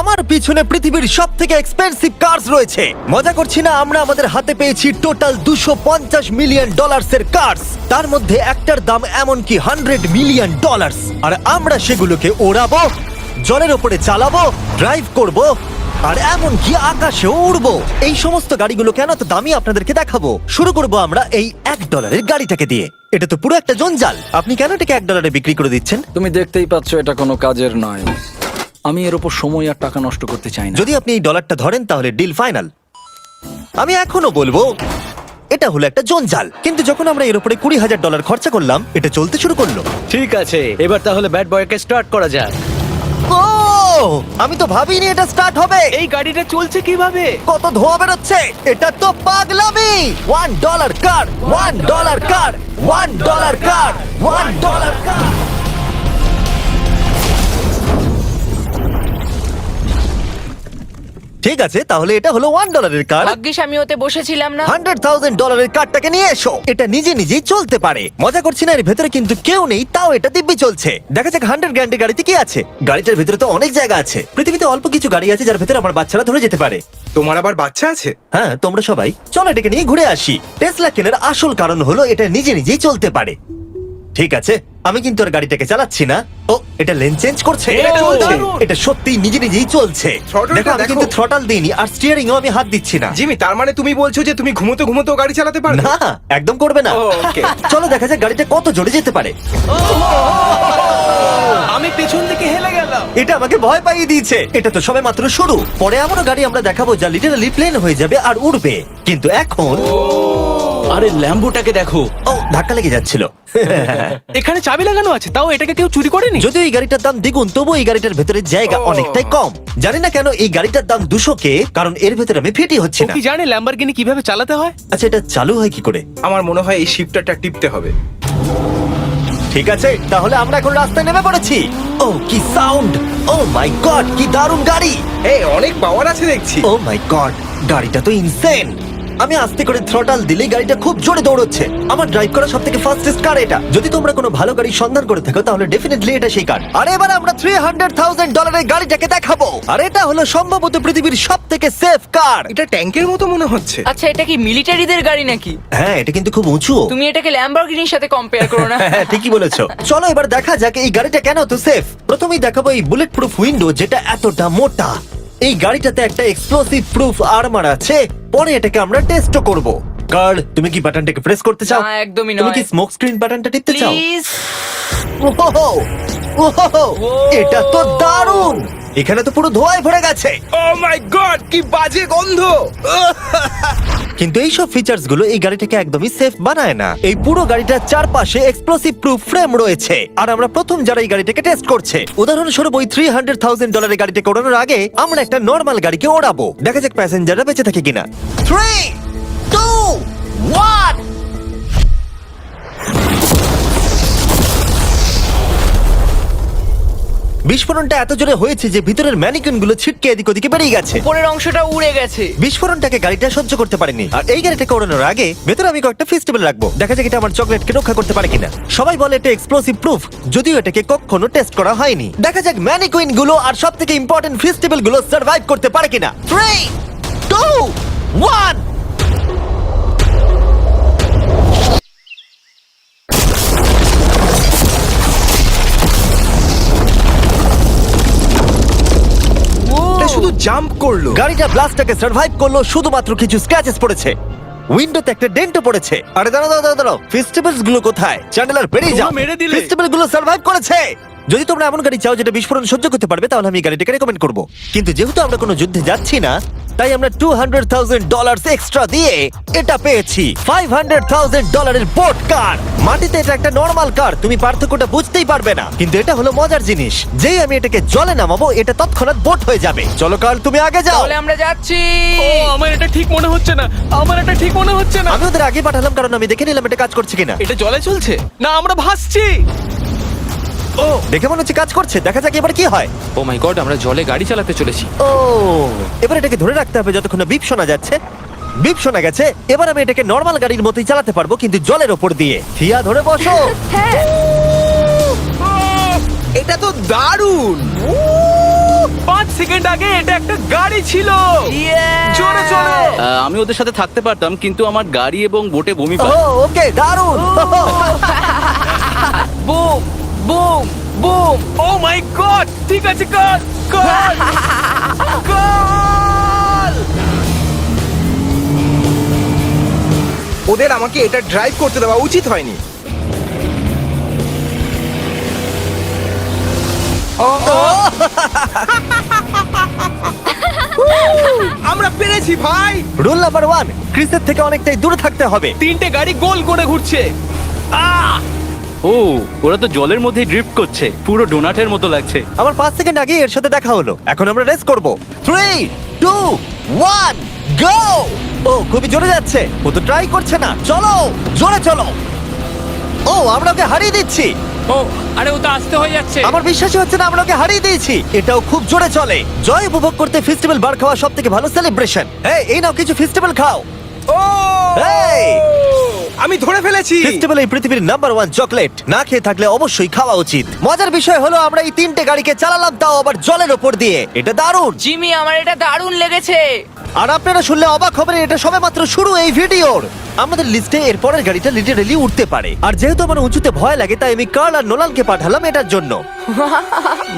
আমার পিছনে পৃথিবীর সবথেকে এক্সপেন্সিভ কার্স রয়েছে। মজা করছি না, আমরা আমাদের হাতে পেয়েছি টোটাল $250 মিলিয়ন এর কার্স। তার মধ্যে একটার দাম এমনকি $100 মিলিয়ন। আর আমরা সেগুলোকে ওড়াবো, জলের ওপরে চালাবো, ড্রাইভ করব, আর এমনকি আকাশেও উড়বো। এই সমস্ত গাড়িগুলো কেন তো দামি আপনাদেরকে দেখাবো। শুরু করব আমরা এই $1 গাড়িটাকে দিয়ে। এটা তো পুরো একটা জঞ্জাল। আপনি কেন এটাকে $1 বিক্রি করে দিচ্ছেন? তুমি দেখতেই পাচ্ছ এটা কোনো কাজের নয়। আমি এর উপর সময় আর টাকা নষ্ট করতে চাই না। যদি আপনি এই ডলারটা ধরেন তাহলে ডিল ফাইনাল। আমি এখনো বলবো এটা হলো একটা জঞ্জাল, কিন্তু যখন আমরা এর উপরে $20,000 খরচা করলাম, এটা চলতে শুরু করলো। ঠিক আছে, এবার তাহলে ব্যাড বয়কে স্টার্ট করা যাক। ও, আমি তো ভাবিনি এটা স্টার্ট হবে। এই গাড়িটা চলছে কিভাবে? কত ধোঁয়া বেরোচ্ছে, এটা তো পাগলামি। $1 কার, $1 কার, $1 কার, $1 কার। ঠিক আছে, তাহলে এটা হলো $1 কার। ভাগ্যিস আমি ওতে বসেছিলাম না। $100,000 কারটাকে নিয়ে এসো। এটা নিজে নিজেই চলতে পারে। মজা করছি না, এর ভেতরে কিন্তু কেউ নেই, তাও এটা দিব্যি চলছে। দেখা যাক 100 গ্র্যান্ডের গাড়িতে কি আছে। গাড়িটার ভেতরে তো অনেক জায়গা আছে। পৃথিবীতে অল্প কিছু গাড়ি আছে যার ভেতরে আমার বাচ্চারা ধরে যেতে পারে। তোমার আবার বাচ্চা আছে? হ্যাঁ, তোমরা সবাই চলো এটাকে নিয়ে ঘুরে আসি। টেসলা কেনার আসল কারণ হলো এটা নিজে নিজেই চলতে পারে। ঠিক আছে, আমি কিন্তু আর গাড়িটাকে চালাচ্ছি না। ও, এটা লেন চেঞ্জ করছে। এটা চলছে। এটা সত্যি নিজে নিজেই চলছে। Throttle-টা দেখো, আমি দেখো। কিন্তু থ্রটাল দিইনি, আর স্টিয়ারিংও আমি হাত দিচ্ছি না। জিমি, তার মানে তুমি বলছো যে তুমি ঘুমোতে ঘুমোতেও গাড়ি চালাতে পারবে? না, একদম করবে না। ও, okay. চলো দেখা যাক গাড়িটা কত জোরে যেতে পারে। আমি পেছন থেকে হেলে গেলাম। এটা আমাকে ভয় পাইয়ে দিয়েছে। এটা তো সবে মাত্র শুরু। পরে এমনও গাড়ি আমরা দেখাবো যা লিটারালি প্লেন হয়ে যাবে আর উড়বে। কিন্তু এখন আরে ল্যাম্বোটাকে দেখো, ও, ধাক্কা লেগে যাচ্ছিল। এখানে চাবি লাগানো আছে, তাও এটাকে কেউ চুরি করেনি। যদিও এই গাড়িটার দাম দ্বিগুণ, তবু এই গাড়িটার ভেতরে জায়গা অনেকটাই কম। জানি না কেন এই গাড়িটার দাম 200K, কারণ এর ভেতরে আমি ফিটি হচ্ছে ও না। কি জানে ল্যাম্বরগিনি কিভাবে চালাতে হয়? আচ্ছা, এটা চালু হয় কি করে? আমার মনে হয় এই শিফটারটা টিপতে হবে। ঠিক আছে, তাহলে আমরা এখন রাস্তায় নেমে পড়েছি। ও, কি সাউন্ড! ও মাই গড, কি দারুণ গাড়ি! এই অনেক পাওয়ার আছে দেখছি। ও মাই গড, গাড়িটা তো ইনসেন। আমি আস্তে করে থ্রটাল দিলে গাড়িটা খুব জোরে দৌড়চ্ছে। আমার ড্রাইভ করা সবথেকে ফাস্টেস্ট কার এটা। যদি তোমরা কোনো ভালো গাড়ি সন্ধান করে থাকো তাহলে ডেফিনেটলি এটা সেই কার। আর এবার আমরা $300,000 গাড়িটাকে দেখাবো। আর এটা হলো সম্ভবত পৃথিবীর সবথেকে সেফ কার। এটা ট্যাঙ্কের মতো মনে হচ্ছে। আচ্ছা, এটা কি মিলিটারিদের গাড়ি নাকি? হ্যাঁ, এটা কিন্তু খুব উঁচু। তুমি এটাকে ল্যাম্বরগিনির সাথে কম্পেয়ার করো না। হ্যাঁ, ঠিকই বলেছো। চলো এবার দেখা যাক এই গাড়িটা কেন তো সেফ। প্রথমেই দেখাবো এই বুলেট প্রুফ উইন্ডো, যেটা এতটা মোটা। এই গাড়িটাতে একটা এক্সপ্লোসিভ প্রুফ আর্মার আছে। পরে এটাকে আমরা টেস্টও করব। কার্ল, তুমি কি বাটনটাকে প্রেস করতে চাও? না, একদমই তুমি নয়। কি স্মোক স্ক্রিন বাটনটা টিপতে চাও? প্লিজ। ওহো, ওহো, এটা তো দারুণ। এখানে তো পুরো ধোঁয়ায় ভরে গেছে। ও মাই গড, কি বাজে গন্ধ! কিন্তু এইসব ফিচার্স গুলো এই গাড়িটাকে একদমই সেফ বানায় না। এই পুরো গাড়িটার চারপাশে এক্সপ্লোসিভ প্রুফ ফ্রেম রয়েছে। আর আমরা প্রথম যারা এই গাড়িটাকে টেস্ট করছে, উদাহরণস্বরূপ ওই $300,000 গাড়িটাকে ওড়ানোর আগে আমরা একটা নর্মাল গাড়িকে ওড়াবো। দেখা যাক প্যাসেঞ্জাররা বেঁচে থাকে কিনা। 3, 2, 1। বিস্ফোরণটা এত জোরে হয়েছে যে ভিতরের ম্যানিকুইন গুলো ছিটকে এদিক ওদিকে বেরিয়ে গেছে। উপরের অংশটা উড়ে গেছে। বিস্ফোরণটাকে গাড়িটা সহ্য করতে পারেনি। আর এই গাড়িটাকে ওড়ানোর আগে ভেতরে আমি কয়েকটা ফেস্টিভ্যাল রাখবো। দেখা যাক এটা আমার চকলেটকে রক্ষা করতে পারে কিনা। সবাই বলে এটা এক্সপ্লোসিভ প্রুফ, যদিও এটাকে কখনো টেস্ট করা হয়নি। দেখা যাক ম্যানিকুইন গুলো আর সবথেকে ইম্পর্টেন্ট ফেস্টিভ্যাল গুলো সার্ভাইভ করতে পারে কিনা। 3, 2, 1। এটা শুধু জাম্প করলো। গাড়িটা ব্লাস্টটাকে সার্ভাইভ করলো, শুধুমাত্র কিছু স্ক্র্যাচেস পড়েছে। উইন্ডোতে একটা ডেন্টও পড়েছে। আরে দাঁড়াও দাঁড়াও দাঁড়াও, ফেস্টিভ্যালস গুলো কোথায়? চ্যান্ডেলার বেরিয়ে যাও। তোমরা মেরে দিলে। ফেস্টিভ্যাল গুলো সার্ভাইভ করেছে। যদি তোমরা এমন গাড়ি চাও যেটা বিস্ফোরণ সহ্য করতে পারবে, তাহলে আমি এই গাড়িটাকে রেকমেন্ড করব। কিন্তু যেহেতু আমরা কোনো যুদ্ধে যাচ্ছি না, তাই আমরা $200,000 এক্সট্রা দিয়ে এটা পেয়েছি। $500,000 এর বোট কার। মাটিতে এটা একটা নর্মাল কার, তুমি পার্থক্যটা বুঝতেই পারবে না। কিন্তু এটা হলো মজার জিনিস, যেই আমি এটাকে জলে নামাবো এটা তৎক্ষণাৎ বোট হয়ে যাবে। চলো কার্ল, তুমি আগে যাও। তাহলে আমরা যাচ্ছি। ও, আমার এটা ঠিক মনে হচ্ছে না, আমার এটা ঠিক মনে হচ্ছে না। আমি ওদের আগে পাঠালাম কারণ আমি দেখে নিলাম এটা কাজ করছে কিনা। এটা জলে চলছে না, আমরা ভাসছি। ও, দেখে মনে হচ্ছে কাজ করছে। দেখা যাক এবার কি হয়। ও মাই গড, আমরা জলে গাড়ি চালাতে চলেছি। ও, এবার এটাকে ধরে রাখতে হবে যতক্ষণ না বিপ শোনা যাচ্ছে। বিপ শোনা গেছে। এবার আমি এটাকে নর্মাল গাড়ির মতোই চালাতে পারবো, কিন্তু জলের ওপর দিয়ে। থিয়া, ধরে বসো। হ্যাঁ। এটা তো দারুণ। 5 সেকেন্ড আগে এটা একটা গাড়ি ছিল। জোরে চলো। আমি ওদের সাথে থাকতে পারতাম কিন্তু আমার গাড়ি এবং বোটে বমি ও পায়। ওকে দারুণ বুম বুম বুম। ও মাই গড, ঠিক আছে, কর কর কর। ওদের আমাকে এটা ড্রাইভ করতে দেওয়া উচিত হয়নি। আমরা পেরেছি ভাই। রুল নাম্বার 1, ক্রিসের থেকে অনেকটাই দূরে থাকতে হবে। 3টে গাড়ি গোল করে ঘুরছে। ও ওরা তো জলের মধ্যে ড্রিফট করছে, পুরো ডোনাটের মতো লাগছে। আমার 5 সেকেন্ড আগে এর সাথে দেখা হলো। এখন আমরা রেস করব। 3 2 1 গো! ও খুবই জোরে যাচ্ছে। ও তো ট্রাই করছে না। চলো জোরে চলো। ও আমরা ওকে হারিয়ে দিচ্ছি। ও আরে ও তো আসতে হয়ে যাচ্ছে। আমার বিশ্বাসই হচ্ছে না আমরা ওকে হারিয়ে দিয়েছি। এটাও খুব জোরে চলে। জয় উপভোগ করতে ফেস্টিভ্যাল বার খাওয়া সব থেকে ভালো সেলিব্রেশন। এই নাও কিছু ফেস্টিভ্যাল খাও। ও এই! আমি ধরে ফেলেছি। ফেস্টিভ্যাল এই পৃথিবীর নাম্বার 1 চকলেট। না খেয়ে থাকলে অবশ্যই খাওয়া উচিত। মজার বিষয় হলো আমরা এই 3টে গাড়িকে চালালাম, তাও আবার জলের ওপর দিয়ে। এটা দারুণ। জিমি, আমার এটা দারুণ লেগেছে। আর আপনারা শুনলে অবাক হবেন, এটা সবেমাত্র শুরু এই ভিডিওর। আমাদের লিস্টে এর পরের গাড়িটা লিটারালি উঠতে পারে। আর যেহেতু আমার উঁচুতে ভয় লাগে, তাই আমি কার্ল আর নোলানকে পাঠালাম এটার জন্য।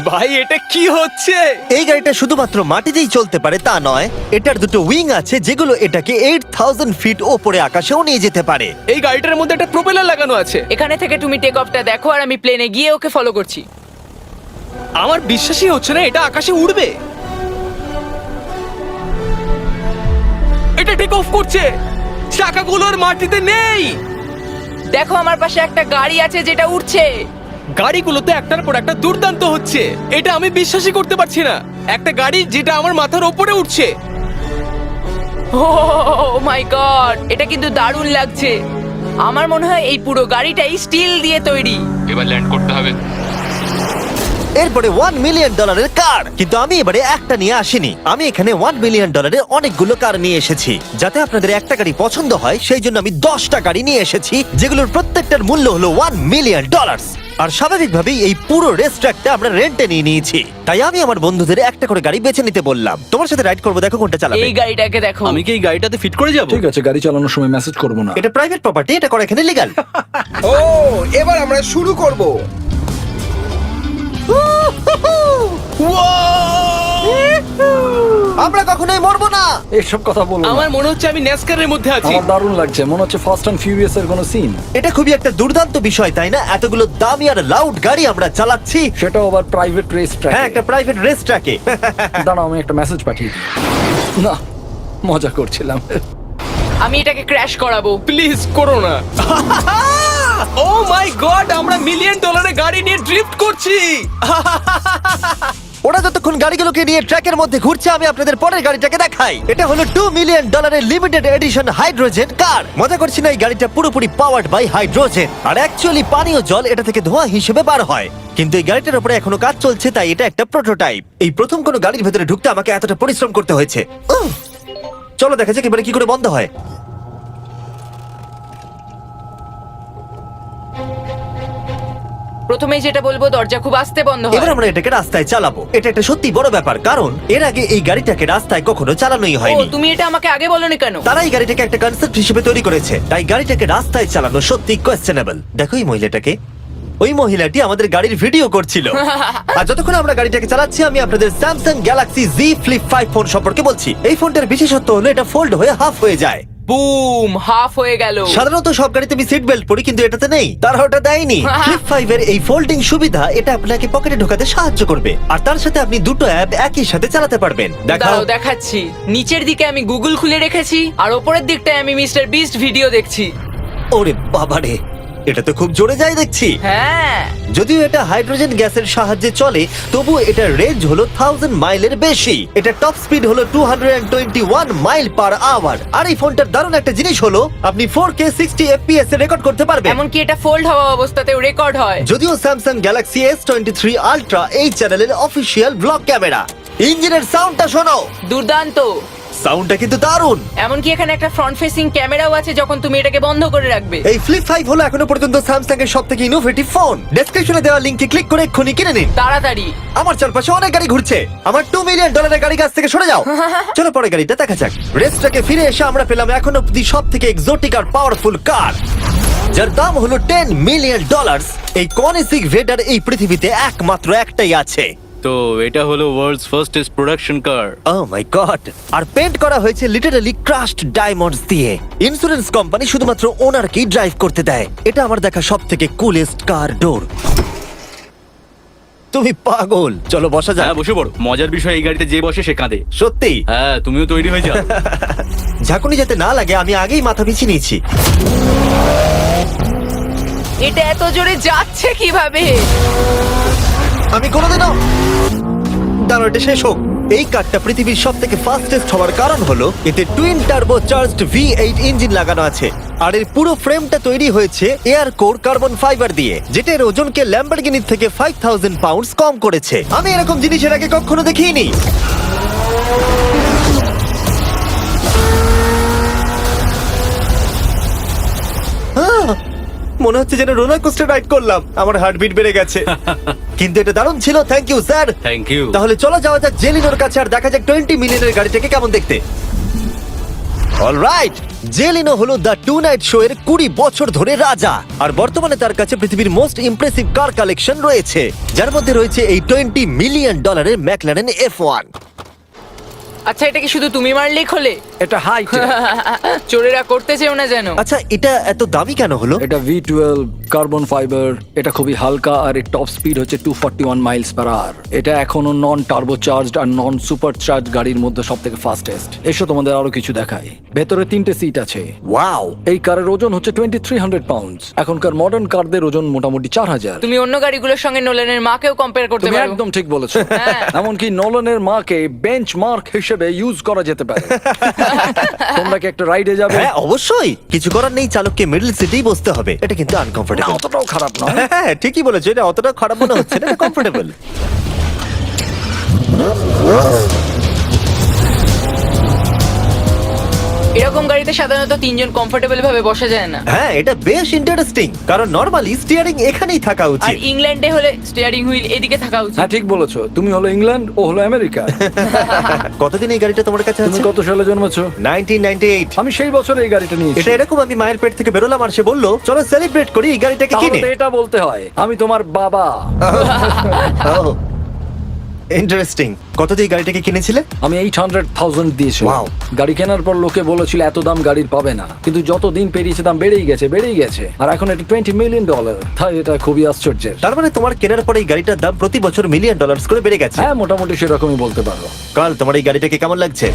ভাই এটা কি হচ্ছে? এই গাড়িটা শুধুমাত্র মাটিতেই চলতে পারে তা নয়, এটার দুটো উইং আছে যেগুলো এটাকে 8000 ফিট ওপরে আকাশেও নিয়ে যেতে পারে। এই গাড়িটার মধ্যে একটা প্রপেলার লাগানো আছে। এখানে থেকে তুমি টেক অফটা দেখো আর আমি প্লেনে গিয়ে ওকে ফলো করছি। আমার বিশ্বাসই হচ্ছে না এটা আকাশে উড়বে। এটা টেক অফ করছে। চাকাগুলোর মাটিতে নেই। দেখো আমার পাশে একটা গাড়ি আছে যেটা উঠছে। গাড়িগুলোতে একটার পর একটা দুর্দান্ত হচ্ছে। এটা আমি বিশ্বাসই করতে পারছি না। একটা গাড়ি যেটা আমার মাথার ওপরে উঠছে। ও মাই গড, এটা কিন্তু দারুণ লাগছে। আমার মনে হয় এই পুরো গাড়িটাই স্টিল দিয়ে তৈরি। এবার ল্যান্ড করতে হবে। এরপরে $1 মিলিয়ন কার। কিন্তু আমি এবারে একটা নিয়ে আসিনি। আমি এখানে $1 মিলিয়ন অনেকগুলো কার নিয়ে এসেছি। যাতে আপনাদের একটা গাড়ি পছন্দ হয় সেই জন্য আমি 10টা গাড়ি নিয়ে এসেছি, যেগুলোর প্রত্যেকটার মূল্য হলো $1 মিলিয়ন। আর স্বাভাবিকভাবেই এই পুরো রেস ট্র্যাকটা আমরা রেন্টে নিয়ে নিয়েছি। তাই আমি আমার বন্ধুদের একটা করে গাড়ি বেছে নিতে বললাম। তোমার সাথে রাইড করবো, দেখো কোনটা চালাবে। এই গাড়িটাকে দেখো। আমি কি এই গাড়িটাতে ফিট করে যাব? ঠিক আছে, গাড়ি চালানোর সময় মেসেজ করবো না। এটা প্রাইভেট প্রপার্টি, এটা করা এখানে লিগ্যাল। ও এবার আমরা শুরু করব। আমরা কখনোই মরবো না। এইসব কথা বলবো না। আমার মনে হচ্ছে আমি ন্যাসকারের মধ্যে আছি। আমার দারুণ লাগছে, মনে হচ্ছে ফাস্ট অ্যান্ড ফিউরিয়াস এর কোনো সিন। এটা খুবই একটা দুর্দান্ত বিষয়, তাই না? এতগুলো দামি আর লাউড গাড়ি আমরা চালাচ্ছি। সেটাও আবার প্রাইভেট রেস ট্র্যাক। হ্যাঁ, একটা প্রাইভেট রেস ট্র্যাকে। দাঁড়াও, আমি একটা মেসেজ পাঠিয়ে দিই। না, মজা করছিলাম। আমি এটাকে ক্র্যাশ করাবো। প্লিজ করো না। ও মাই গড, আমরা $1 মিলিয়ন গাড়ি নিয়ে ড্রিফট করছি। ওরা যতক্ষণ গাড়িগুলোকে নিয়ে ট্র্যাকের মধ্যে ঘুরছে, আমি আপনাদের পরের গাড়িটাকে দেখাই। এটা হলো $2 million limited edition hydrogen car. মজা করছি না, এই গাড়িটা পুরোপুরি পাওয়ার্ড বাই হাইড্রোজেন। আর অ্যাকচুয়ালি পানীয় জল এটা থেকে ধোঁয়া হিসেবে বার হয়। কিন্তু এই গাড়িটার উপরে এখনো কাজ চলছে, তাই এটা একটা প্রোটোটাইপ। এই প্রথম কোনো গাড়ির ভেতরে ঢুকতে আমাকে এতটা পরিশ্রম করতে হয়েছে। চলো দেখা যাক এবারে কি করে বন্ধ হয়। প্রথমে যেটা বলবো, দরজা খুব আস্তে বন্ধ হয়। এবার আমরা এটাকে রাস্তায় চালাবো। এটা একটা সত্যি বড় ব্যাপার, কারণ এর আগে এই গাড়িটাকে রাস্তায় কখনো চালানোই ও, হয়নি। তুমি এটা আমাকে আগে বলনি কেন? তারা এই গাড়িটাকে একটা কনসেপ্ট হিসেবে তৈরি করেছে, তাই গাড়িটাকে রাস্তায় চালানো সত্যি কোয়েশ্চেনেবল। দেখো এই মহিলাটাকে। ওই মহিলাটি আমাদের গাড়ির ভিডিও করছিল। আর যতক্ষণ আমরা গাড়িটাকে চালাচ্ছি, আমি আপনাদের Samsung Galaxy Z Flip 5 phone সম্পর্কে বলছি। এই ফোনটার বিশেষত্ব হলো এটা ফোল্ড হয়ে হাফ হয়ে যায়। বুম, হাফ হয়ে গেল। সাধারণত সব গাড়িতে আমি সিট বেল্ট পরি, কিন্তু এটাতে নেই। তারা ওটা দেয়নি। ফ্লিপ 5 এর এই ফোল্ডিং সুবিধা এটা আপনাকে পকেটে ঢোকাতে সাহায্য করবে। আর তার সাথে আপনি দুটো অ্যাপ একই সাথে চালাতে পারবেন। দেখাও। দাঁড়াও, দেখাচ্ছি। নিচের দিকে আমি গুগল খুলে রেখেছি, আর ওপরের দিকটায় আমি মিস্টার বিস্ট ভিডিও দেখছি। ওরে বাবারে, এটা তো খুব জোরে যায় দেখছি। হ্যাঁ, যদিও এটা হাইড্রোজেন গ্যাসের সাহায্যে চলে, তবু এটার রেঞ্জ হলো 1000 মাইলের বেশি। এটা টপ স্পিড হলো 221 মাইল পার আওয়ার। আর এই ফোনটার দারুণ একটা জিনিস হলো আপনি 4K 60 FPS এ রেকর্ড করতে পারবেন। এমনকি এটা ফোল্ড হওয়া অবস্থাতেও রেকর্ড হয়। যদিও স্যামসাং গ্যালাক্সি S23 আলট্রা এই চ্যানেলের অফিসিয়াল ব্লগ ক্যামেরা। ইঞ্জিনের সাউন্ডটা শোনো। দুর্দান্ত। সাউন্ডটা কিন্তু দারুণ। এমনকি এখানে একটা ফ্রন্ট ফেসিং ক্যামেরাও আছে যখন তুমি এটাকে বন্ধ করে রাখবে। এই ফ্লিপ 5 হলো এখনো পর্যন্ত স্যামসাং এর সবথেকে ইনোভেটিভ ফোন। ডেসক্রিপশনে দেওয়া লিংকে ক্লিক করে এক্ষুনি কিনে নিন। তাড়াতাড়ি। আমার চারপাশে অনেক গাড়ি ঘুরছে। আমার $2 মিলিয়ন গাড়ি কাছ থেকে সরে যাও। চলো পরে গাড়িটা দেখা যাক। রেসটাকে ফিরে এসে আমরা পেলাম এখন অব্দি সবথেকে এক্সোটিক আর পাওয়ারফুল কার, যার দাম হলো $10 মিলিয়ন। এই কনিসিক ভেডার এই পৃথিবীতে একমাত্র একটাই আছে। তো এটা হলো world's fastest production car. Oh my God! আর পেন্ট করা হয়েছে লিটারালি ক্রাশড ডায়মন্ডস দিয়ে। ইন্স্যুরেন্স কোম্পানি শুধুমাত্র ওনারকেই ড্রাইভ করতে দেয়। এটা আমার দেখা সবথেকে কুলেস্ট কার ডোর। তুমি পাগল। চলো বসা যাক। হ্যাঁ বসে পড়ো। মজার বিষয় এই গাড়িতে যে বসে সে কাঁদে। সত্যি হ্যাঁ তুমিও তৈরি হয়ে যাও। ঝাঁকুনি যাতে না লাগে আমি আগেই মাথা পিছিয়ে নিয়েছি। এটা এত জোরে যাচ্ছে কিভাবে? আমি কোনোদিনও দাঁড়ো, এটা শেষ হোক। এই কারটা পৃথিবীর সব থেকে ফাস্টেস্ট হওয়ার কারণ হলো এতে twin turbo charged V8 engine লাগানো আছে। আর এর পুরো ফ্রেমটা তৈরি হয়েছে এয়ার কোর কার্বন ফাইবার দিয়ে, যেটা এর ওজনকে ল্যাম্বরগিনির থেকে 5000 পাউন্ডস কম করেছে। আমি এরকম জিনিস এর আগে কখনো দেখিনি। মনে হচ্ছে যেন রোলার কোস্টার রাইড করলাম। আমার হার্টবিট বেড়ে গেছে। কিন্তু এটা দারুণ ছিল। Thank you sir. Thank you. তাহলে চলো যাওয়া যাক জেলিনোর কাছে আর দেখা যাক 20 মিলিয়নের গাড়িটাকে কেমন দেখতে। অলরাইট, জেলিনো হলো দ্য টু নাইট শো এর 20 বছর ধরে রাজা। আর বর্তমানে তার কাছে পৃথিবীর মোস্ট ইমপ্রেসিভ কার কালেকশন রয়েছে, যার মধ্যে রয়েছে এই $20 মিলিয়ন ম্যাকলারেন F1। আচ্ছা, এটা কি শুধু তুমি মারলেই খোলে? এটা হাই। চোরেরা করতে চেও না যেন। আচ্ছা, এটা এত দামি কেন হলো? এটা V12 কার্বন ফাইবার। এটা খুবই হালকা আর এর টপ স্পিড হচ্ছে 241 মাইলস পার আওয়ার। এটা এখনো নন টার্বো চার্জড আর নন সুপার চার্জ গাড়ির মধ্যে সবথেকে ফাস্টেস্ট। এসো তোমাদের আরো কিছু দেখাই। ভেতরে 3টে সিট আছে। ওয়াও! এই কারের ওজন হচ্ছে 2300 পাউন্ডস। এখনকার মডার্ন কারদের ওজন মোটামুটি 4000। তুমি অন্য গাড়িগুলোর সঙ্গে নোলানের মাকেও কম্পেয়ার করতে তুমি পারো। একদম ঠিক বলেছো। হ্যাঁ। এমনকি নোলানের মাকে বেঞ্চমার্ক হিসেবে ইউজ করা যেতে পারে। তোমরা কি একটা রাইডে যাবে? হ্যাঁ অবশ্যই। কিছু করার নেই, চালককে মিডল সিটেই বসতে হবে। এটা কিন্তু আনকমফোর্টেবল। না, অতটাও খারাপ নয়। হ্যাঁ ঠিকই বলেছো, এটা অতটা খারাপ মনে হচ্ছে না, কমফোর্টেবল। এরকম গাড়িতে সাধারণত 3 জন কমফোর্টেবল ভাবে বসা যায় না। হ্যাঁ এটা বেশ ইন্টারেস্টিং, কারণ নরমালি স্টিয়ারিং এখানেই থাকা আর উচিত। ইংল্যান্ডে হলে স্টিয়ারিং হুইল এদিকে থাকা উচিত। হ্যাঁ ঠিক বলেছো। তুমি হলো ইংল্যান্ড, ও হলো আমেরিকা। কতদিন এই গাড়িটা তোমার কাছে তুমি আছে? কত সালে জন্মেছো? 1998। আমি সেই বছর এই গাড়িটা নিয়েছি। এটা এরকম আমি মায়ের পেট থেকে বেরোলাম আর সে বললো চলো সেলিব্রেট করি এই গাড়িটাকে তাহলে কিনে। তো এটা বলতে হয় আমি তোমার বাবা। ইন্টারেস্টিং। কত দিয়ে গাড়িটাকে কিনেছিলে? আমি 800,000 দিয়েছি। Wow. গাড়ি কেনার পর লোকে বলেছিল এত দাম গাড়ির পাবে না, কিন্তু যত দিন পেরিয়েছে দাম বেড়েই গেছে। আর এখন এটা $20 মিলিয়ন। তাই এটা খুবই আশ্চর্যের। তার মানে তোমার কেনার পরে এই গাড়িটার দাম প্রতি বছর $1 মিলিয়ন করে বেড়ে গেছে। হ্যাঁ মোটামুটি সেরকমই বলতে পারো। কাল তোমার এই গাড়িটাকে কেমন লাগছে?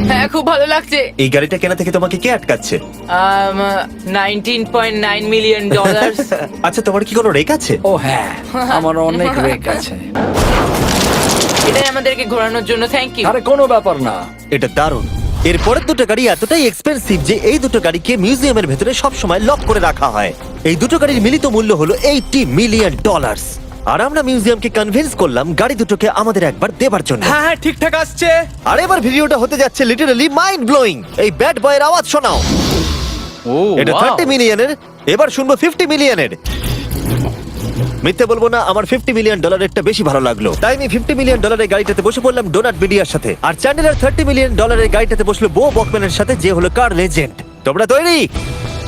হ্যাঁ খুব ভালো লাগছে। এই গাড়িটা কেনা থেকে তোমাকে কে আটকাচ্ছে? $19.9 মিলিয়ন। আচ্ছা তোমার কি কোনো রেক আছে? ও হ্যাঁ, আমার অনেক রেক আছে। এটাই আমাদেরকে ঘোরানোর জন্য থ্যাংক ইউ। আরে কোনো ব্যাপার না। এটা দারুণ। এর পরের দুটো গাড়ি এতটাই এক্সপেন্সিভ যে এই দুটো গাড়িকে মিউজিয়ামের ভেতরে সব সময় লক করে রাখা হয়। এই দুটো গাড়ির মিলিত মূল্য হলো $80 মিলিয়ন। আর আমরা মিউজিয়ামকে কনভিন্স করলাম গাড়ি দুটোকে আমাদের একবার দেবার জন্য। হ্যাঁ হ্যাঁ ঠিকঠাক আসছে। আর এবার ভিডিওটা হতে যাচ্ছে লিটারালি মাইন্ড ব্লোয়িং। এই ব্যাড বয়ের আওয়াজ শোনাও। ও এটা 30 মিলিয়নের, এবার শুনবো 50 মিলিয়নের। মিথ্যে বলবো না, আমার $50 মিলিয়ন বেশি ভালো লাগলো, তাই আমি $50 মিলিয়ন গাড়িটাতে বসে পড়লাম ডোনাট মিডিয়ার সাথে। আর চ্যান্ডেলার $30 মিলিয়ন গাড়িটাতে বসলো বো বকম্যানের সাথে, যে হলো কার লেজেন্ড। তোমরা তৈরি?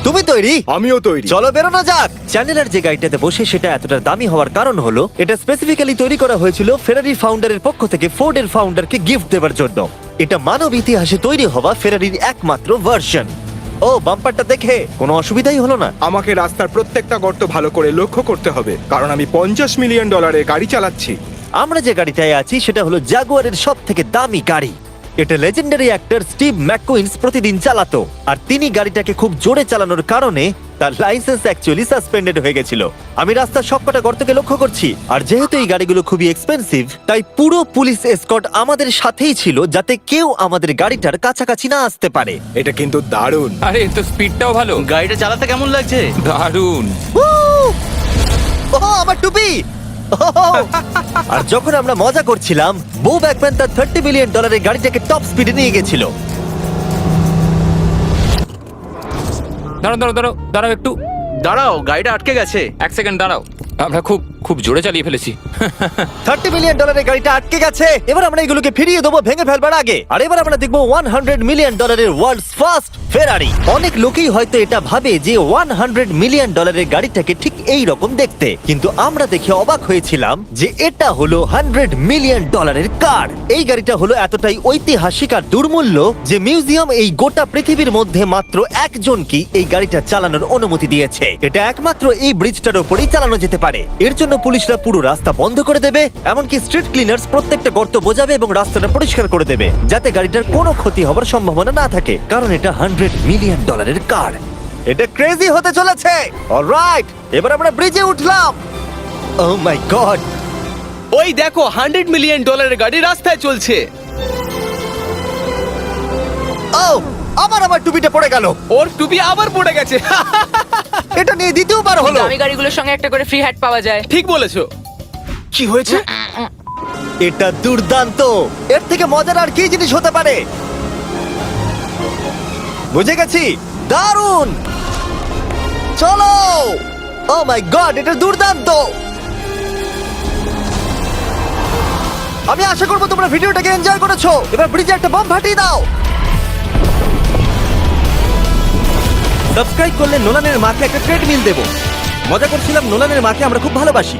তুমি তৈরি? আমিও তৈরি। চলো বেরোনো যাক। চ্যান্ডেলার যে গাড়িটাতে বসে সেটা এতটা দামি হওয়ার কারণ হলো এটা স্পেসিফিক্যালি তৈরি করা হয়েছিল ফেরারি ফাউন্ডারের পক্ষ থেকে ফোর্ডের ফাউন্ডারকে গিফট দেওয়ার জন্য। এটা মানব ইতিহাসে তৈরি হওয়া ফেরারির একমাত্র ভার্সন। ও বাম্পারটা দেখে কোনো অসুবিধাই হলো না। আমাকে রাস্তার প্রত্যেকটা গর্ত ভালো করে লক্ষ্য করতে হবে, কারণ আমি $50 মিলিয়ন গাড়ি চালাচ্ছি। আমরা যে গাড়িটায় আছি সেটা হলো জাগুয়ারের সব থেকে দামি গাড়ি। এটা লেজেন্ডারি অ্যাক্টর স্টিভ ম্যাককুইন্স প্রতিদিন চালাতো, আর তিনি গাড়িটাকে খুব জোরে চালানোর কারণে তার লাইসেন্স অ্যাকচুয়ালি সাসপেন্ডেড হয়ে গেছিল। আমি রাস্তার সবকটা গর্তকে লক্ষ্য করছি, আর যেহেতু এই গাড়িগুলো খুবই এক্সপেন্সিভ তাই পুরো পুলিশ এসকর্ট আমাদের সাথেই ছিল, যাতে কেউ আমাদের গাড়িটার কাছাকাছি না আসতে পারে। এটা কিন্তু দারুণ। আরে এর তো স্পিডটাও ভালো। গাড়িটা চালাতে কেমন লাগছে? দারুণ। ও আমার টুপি! আর যখন আমরা মজা করছিলাম, বো ব্যাকম্যান তার $30 মিলিয়ন গাড়িটাকে টপ স্পিডে নিয়ে গেছিল। দাঁড়াও একটু। দাঁড়াও, গাড়িটা আটকে গেছে। এক সেকেন্ড দাঁড়াও, আমরা খুব জোরে চালিয়ে ফেলেছি। $30 মিলিয়ন গাড়িটা আটকে গেছে। এবার আমরা এগুলোকে ফিরিয়ে দেবো ভেঙে ফেলবার আগে। আর এবার আমরা দেখবো $100 মিলিয়ন ওয়ার্ল্ডস ফার্স্ট ফেরারি। অনেক লোকেই হয়তো এটা ভাবে যে $100 মিলিয়ন গাড়িটাকে ঠিক এই রকম দেখতে, কিন্তু আমরা দেখে অবাক হয়েছিলাম যে এটা হলো $100 মিলিয়ন কার। এই গাড়িটা হলো এতটাই ঐতিহাসিক আর দুর্মূল্য যে মিউজিয়াম এই গোটা পৃথিবীর মধ্যে মাত্র একজনকেই এই গাড়িটা চালানোর অনুমতি দিয়েছে। এটা একমাত্র এই ব্রিজটার উপরেই চালানো যেতে পারে। এর জন্য পুলিশরা পুরো রাস্তা বন্ধ করে দেবে, এমনকি স্ট্রিট ক্লিনার্স প্রত্যেকটা গর্ত বোঝাবে এবং রাস্তাটা পরিষ্কার করে দেবে, যাতে গাড়িটার কোনো ক্ষতি হবার সম্ভাবনা না থাকে, কারণ এটা $100 মিলিয়ন কার। এটা ক্রেজি হতে চলেছে। অলরাইট, এবার আমরা ব্রিজে উঠলাম। ও মাই গড, ওই দেখো, $100 মিলিয়ন গাড়ি রাস্তায় চলছে। ও আমার টুপিটা পড়ে গেল। ওর টুপি আবার পড়ে গেছে। এটা নিয়ে দ্বিতীয়বার হলো। দামি গাড়িগুলোর সঙ্গে একটা করে ফ্রি হ্যাট পাওয়া যায়। ঠিক বলেছো। কি হয়েছে? এটা দুর্দান্ত। এর থেকে মজার আর কি জিনিস হতে পারে? বুঝে গেছি, দারুণ। চলো। ও মাই গড, এটা দুর্দান্ত। আমি আশা করবো তোমরা ভিডিওটাকে এনজয় করেছো। এবার ব্রিজে একটা বম ফাটিয়ে দাও। সাবস্ক্রাইব করলে নোলানের মাকে একটা ট্রেডমিল দেবো। মজা করছিলাম, নোলানের মাকে আমরা খুব ভালোবাসি।